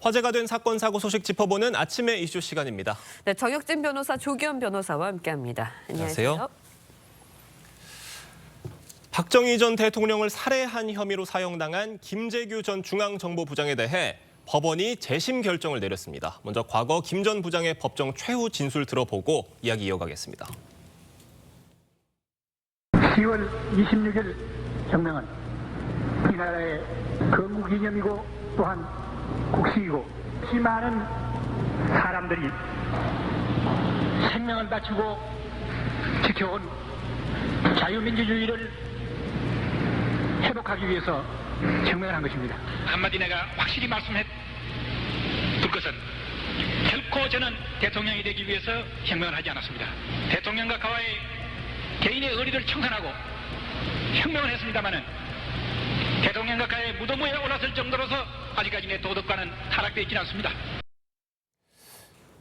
화제가 된 사건 사고 소식 짚어보는 아침의 이슈 시간입니다. 네, 정혁진 변호사, 조기현 변호사와 함께합니다. 안녕하세요. 박정희 전 대통령을 살해한 혐의로 사형당한 김재규 전 중앙정보부장에 대해 법원이 재심 결정을 내렸습니다. 먼저 과거 김 전 부장의 법정 최후 진술 들어보고 이야기 이어가겠습니다. 10월 26일 혁명은 이 나라의 건국기념이고 또한 국식이고 이 많은 사람들이 생명을 바치고 지켜온 자유민주주의를 회복하기 위해서 혁명을 한 것입니다. 한마디 내가 확실히 말씀해 둘 것은 결코 저는 대통령이 되기 위해서 혁명을 하지 않았습니다. 대통령과 가와의 개인의 의리를 청산하고 혁명을 했습니다마는 대통령과 가의 무덤 위에 올랐을 정도로서 아직까지 내 도덕과는 타락되어 있지는 않습니다.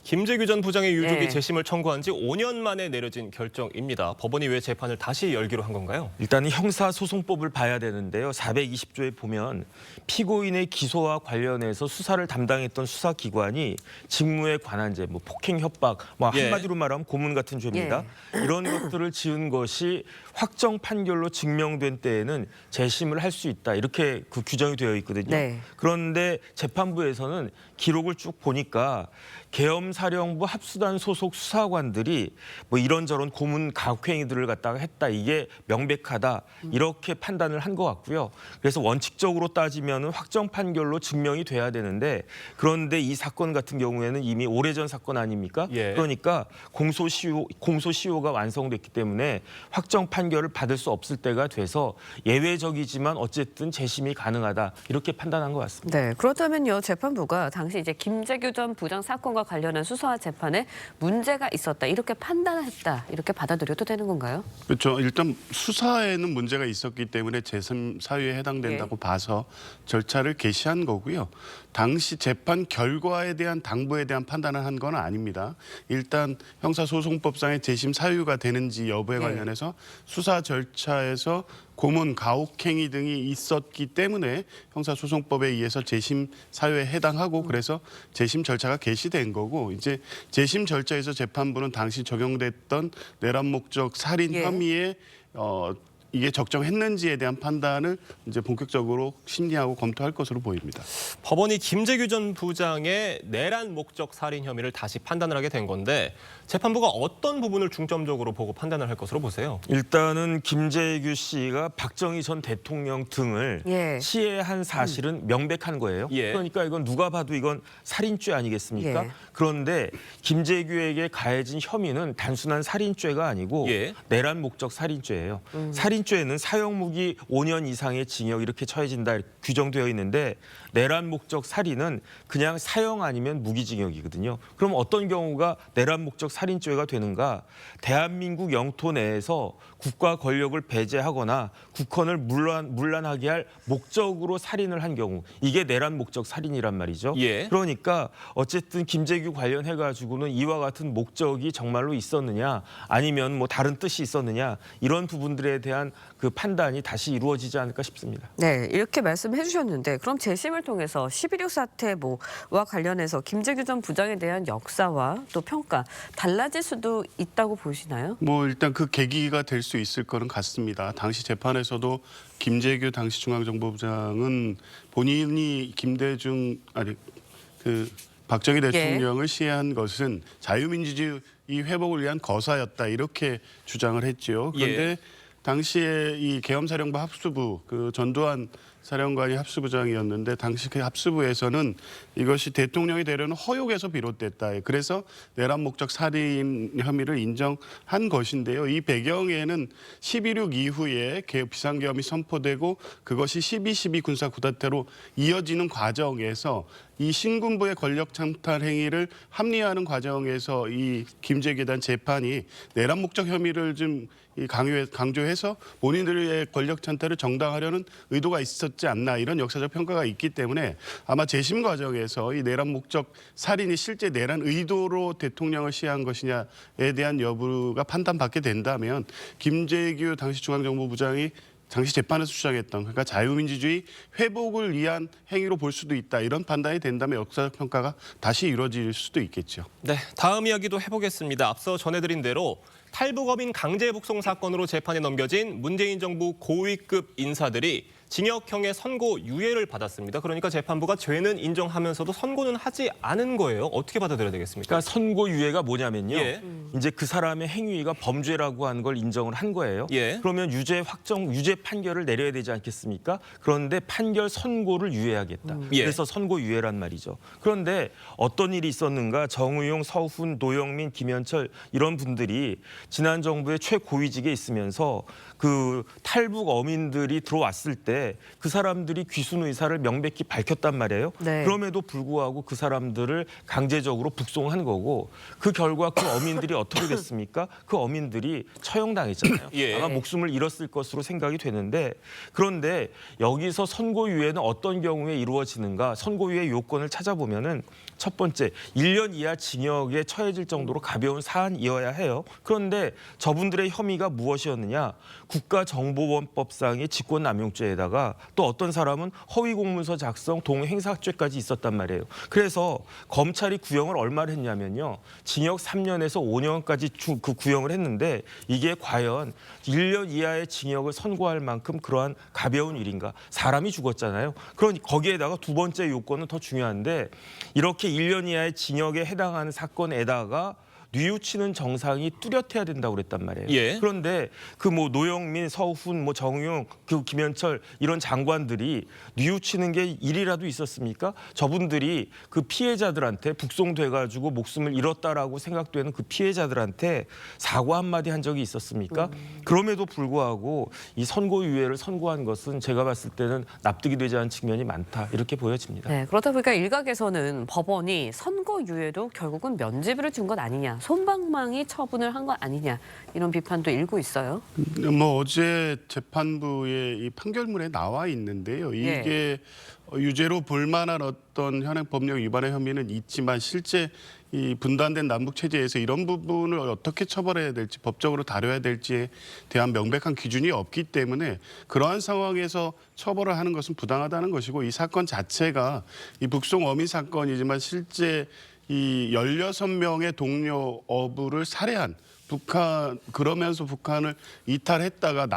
김재규 전 부장의 유족이 재심을 청구한 지 5년 만에 내려진 결정입니다. 법원이 왜 재판을 다시 열기로 한 건가요? 일단 형사소송법을 봐야 되는데요. 420조에 보면 피고인의 기소와 관련해서 수사를 담당했던 수사기관이 직무에 관한 죄, 폭행, 협박, 한마디로 말하면 고문 같은 죄입니다. 이런 것들을 지은 것이 확정 판결로 증명된 때에는 재심을 할 수 있다. 이렇게 그 규정이 되어 있거든요. 그런데 재판부에서는 기록을 쭉 보니까 계엄사령부 합수단 소속 수사관들이 이런저런 고문 가혹행위들을 갖다가 했다. 이게 명백하다. 이렇게 판단을 한 것 같고요. 그래서 원칙적으로 따지면 확정 판결로 증명이 돼야 되는데 그런데 이 사건 같은 경우에는 이미 오래전 사건 아닙니까? 그러니까 공소시효가 완성됐기 때문에 확정 판결을 받을 수 없을 때가 돼서 예외적이지만 어쨌든 재심이 가능하다. 이렇게 판단한 것 같습니다. 네, 그렇다면요. 재판부가 당시 이제 김재규 전 부장 사건과 관련한 수사와 재판에 문제가 있었다. 이렇게 판단했다. 이렇게 받아들여도 되는 건가요? 그렇죠. 일단 수사에는 문제가 있었기 때문에 재심 사유에 해당된다고 봐서 절차를 개시한 거고요. 당시 재판 결과에 대한 당부에 대한 판단을 한 건 아닙니다. 일단 형사소송법상의 재심 사유가 되는지 여부에 관련해서 수사 절차에서 고문, 가혹행위 등이 있었기 때문에 형사소송법에 의해서 재심 사유에 해당하고 그래서 재심 절차가 개시된 거고 이제 재심 절차에서 재판부는 당시 적용됐던 내란 목적 살인 혐의에 이게 적정했는지에 대한 판단을 이제 본격적으로 심리하고 검토할 것으로 보입니다. 법원이 김재규 전 부장의 내란 목적 살인 혐의를 다시 판단을 하게 된 건데 재판부가 어떤 부분을 중점적으로 보고 판단을 할 것으로 보세요? 일단은 김재규 씨가 박정희 전 대통령 등을 시해한 사실은 명백한 거예요. 그러니까 이건 누가 봐도 이건 살인죄 아니겠습니까? 그런데 김재규에게 가해진 혐의는 단순한 살인죄가 아니고 내란 목적 살인죄예요. 살인죄는 사형무기 5년 이상의 징역 이렇게 처해진다 규정되어 있는데 내란 목적 살인은 그냥 사형 아니면 무기징역이거든요. 그럼 어떤 경우가 내란 목적 살인죄가 되는가? 대한민국 영토 내에서 국가 권력을 배제하거나 국헌을 문란하게 할 목적으로 살인을 한 경우 이게 내란 목적 살인이란 말이죠. 그러니까 어쨌든 김재규 관련해가지고는 이와 같은 목적이 정말로 있었느냐 아니면 다른 뜻이 있었느냐 이런 부분들에 대한 그 판단이 다시 이루어지지 않을까 싶습니다. 네, 이렇게 말씀해 주셨는데 그럼 재심을 통해서 11.6 사태와 관련해서 김재규 전 부장에 대한 역사와 또 평가 달라질 수도 있다고 보시나요? 일단 그 계기가 될 수 있을 거는 같습니다. 당시 재판에서도 김재규 당시 중앙정보부장은 본인이 박정희 대통령을 시해한 것은 자유민주주의 회복을 위한 거사였다 이렇게 주장을 했죠. 그런데 당시에 이 계엄사령부 합수부 전두환 사령관이 합수부장이었는데 당시 그 합수부에서는 이것이 대통령이 되려는 허욕에서 비롯됐다. 그래서 내란 목적 살인 혐의를 인정한 것인데요. 이 배경에는 12.6 이후에 비상계엄이 선포되고 그것이 12.12 군사 쿠데타로 이어지는 과정에서 이 신군부의 권력 창탈 행위를 합리화하는 과정에서 이 김재규에 대한 재판이 내란 목적 혐의를 좀 강조해서 본인들의 권력 찬탈을 정당화하려는 의도가 있었지 않나 이런 역사적 평가가 있기 때문에 아마 재심 과정에서 이 내란 목적 살인이 실제 내란 의도로 대통령을 시해한 것이냐에 대한 여부가 판단받게 된다면 김재규 당시 중앙정보부장이 당시 재판에서 주장했던 그러니까 자유민주주의 회복을 위한 행위로 볼 수도 있다. 이런 판단이 된다면 역사적 평가가 다시 이루어질 수도 있겠죠. 네, 다음 이야기도 해보겠습니다. 앞서 전해드린 대로 탈북어민 강제 북송 사건으로 재판에 넘겨진 문재인 정부 고위급 인사들이 징역형의 선고 유예를 받았습니다. 그러니까 재판부가 죄는 인정하면서도 선고는 하지 않은 거예요. 어떻게 받아들여야 되겠습니까? 그러니까 선고 유예가 뭐냐면요. 예. 이제 그 사람의 행위가 범죄라고 하는 걸 인정을 한 거예요. 예. 그러면 유죄 판결을 내려야 되지 않겠습니까? 그런데 판결 선고를 유예하겠다. 예. 그래서 선고 유예란 말이죠. 그런데 어떤 일이 있었는가? 정의용, 서훈, 노영민, 김현철 이런 분들이 지난 정부의 최고위직에 있으면서 그 탈북 어민들이 들어왔을 때 그 사람들이 귀순 의사를 명백히 밝혔단 말이에요. 네. 그럼에도 불구하고 그 사람들을 강제적으로 북송한 거고 그 결과 그 어민들이 어떻게 됐습니까? 그 어민들이 처형당했잖아요. 예. 아마 목숨을 잃었을 것으로 생각이 되는데 그런데 여기서 선고유예는 어떤 경우에 이루어지는가? 선고유예 요건을 찾아보면은 첫 번째 1년 이하 징역에 처해질 정도로 가벼운 사안이어야 해요. 그런데 저분들의 혐의가 무엇이었느냐? 국가정보원법상의 직권남용죄에다가 또 어떤 사람은 허위공문서 작성, 동행사죄까지 있었단 말이에요. 그래서 검찰이 구형을 얼마를 했냐면요. 징역 3년에서 5년까지 그 구형을 했는데 이게 과연 1년 이하의 징역을 선고할 만큼 그러한 가벼운 일인가? 사람이 죽었잖아요. 그러니 거기에다가 두 번째 요건은 더 중요한데 이렇게 1년 이하의 징역에 해당하는 사건에다가 뉘우치는 정상이 뚜렷해야 된다고 그랬단 말이에요. 예. 그런데 그 뭐 노영민, 서훈, 뭐 정용, 그 김현철 이런 장관들이 뉘우치는 게 일이라도 있었습니까? 저분들이 그 피해자들한테 북송돼가지고 목숨을 잃었다라고 생각되는 그 피해자들한테 사과 한마디 한 적이 있었습니까? 그럼에도 불구하고 이 선고유예를 선고한 것은 제가 봤을 때는 납득이 되지 않은 측면이 많다 이렇게 보여집니다. 네, 그러다 보니까 일각에서는 법원이 선고유예도 결국은 면죄부를 준 것 아니냐, 솜방망이 처분을 한 것 아니냐 이런 비판도 일고 있어요. 뭐 어제 재판부의 이 판결문에 나와 있는데요. 이게 유죄로 볼 만한 어떤 현행 법령 위반의 혐의는 있지만 실제 이 분단된 남북 체제에서 이런 부분을 어떻게 처벌해야 될지 법적으로 다뤄야 될지에 대한 명백한 기준이 없기 때문에 그러한 상황에서 처벌을 하는 것은 부당하다는 것이고 이 사건 자체가 이 북송 어민 사건이지만 실제 이 16명의 동료 어부를 살해한 북한 그러면서 북한을 이탈했다가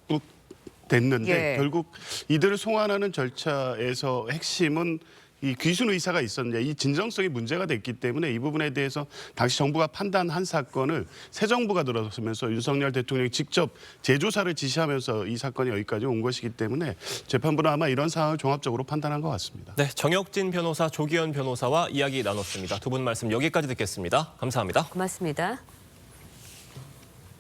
납북됐는데 예. 결국 이들을 송환하는 절차에서 핵심은 이 귀순 의사가 있었느냐 이 진정성이 문제가 됐기 때문에 이 부분에 대해서 당시 정부가 판단한 사건을 새 정부가 들어서면서 윤석열 대통령이 직접 재조사를 지시하면서 이 사건이 여기까지 온 것이기 때문에 재판부는 아마 이런 상황을 종합적으로 판단한 것 같습니다. 네, 정혁진 변호사, 조기현 변호사와 이야기 나눴습니다. 두 분 말씀 여기까지 듣겠습니다. 감사합니다. 고맙습니다.